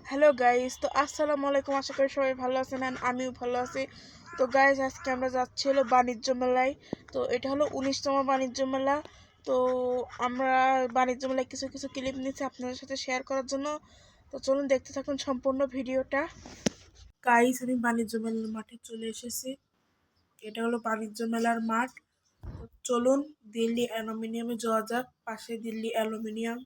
Hello guys, তো আসসালামু আলাইকুম। আশা করি সবাই ভালো আছেন, আর আমিও ভালো আছি। তো গাইস, আজকে আমরা যাচ্ছি হলো বাণিজ্য মেলায়। তো এটা হলো 19তম বাণিজ্য মেলা। তো আমরা বাণিজ্য মেলায় কিছু কিছু ক্লিপ নিচ্ছি আপনাদের সাথে শেয়ার করার জন্য। তো চলুন দেখতে থাকুন সম্পূর্ণ ভিডিওটা। গাইস, আমি বাণিজ্য মেলার মাঠে চলে এসেছি। এটা হলো বাণিজ্য মেলার মাঠ। তো চলুন দিল্লি অ্যালুমিনিয়ামে যাওয়া যাক। পাশে দিল্লি অ্যালুমিনিয়াম।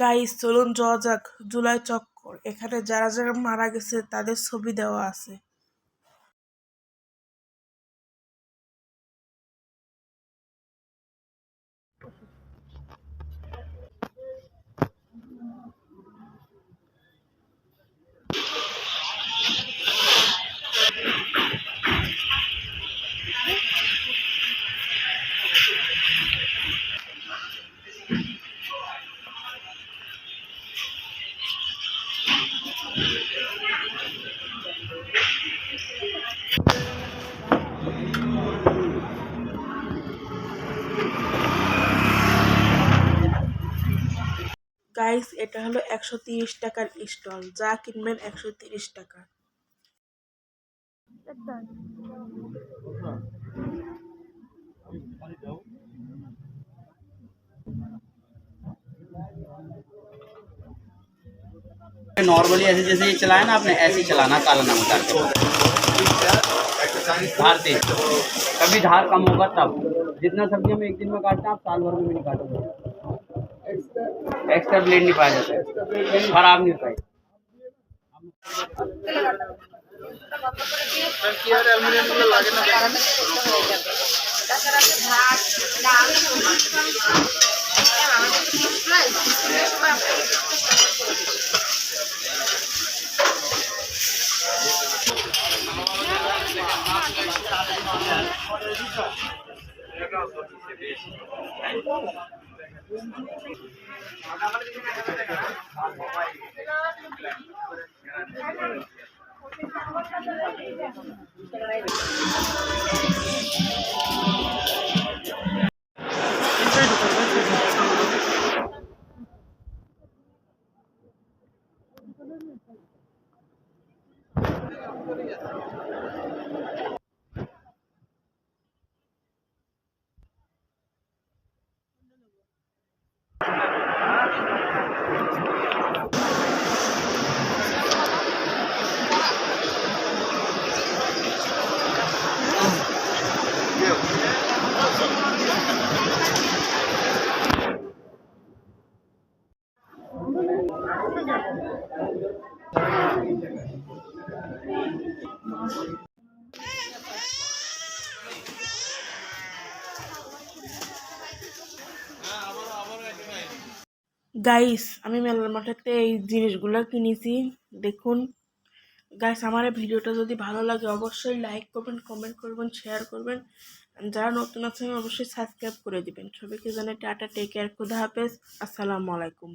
গাইস, চলুন যাওয়া যাক জুলাই চক্কর। এখানে যারা যারা মারা গেছে তাদের ছবি দেওয়া আছে। গাইস, এটা হলো 130 টাকার স্টল। যা কিনবেন 130 টাকা। नॉर्मली ऐसे जैसे ये चलाया ना आपने, ऐसे ही चलाना काला नमक डाल के। धार से कभी धार कम होगा तब। जितना सब्जी हम एक दिन में काटते हैं आप साल भर में भी नहीं काटोगे। एक्स्ट्रा ब्लेड नहीं पाया जाता है, खराब नहीं होता है। গাইস, আমি মেলার মাঠেতে এই জিনিসগুলো কিনেছি। দেখুন গাইস, আমার এই ভিডিওটা যদি ভালো লাগে অবশ্যই লাইক করবেন, কমেন্ট করবেন, শেয়ার করবেন। যারা নতুন আছেন অবশ্যই সাবস্ক্রাইব করে দিবেন। সবাইকে জানাই টাটা, টেক কেয়ার, খুদা হাফেজ, আসসালামু আলাইকুম।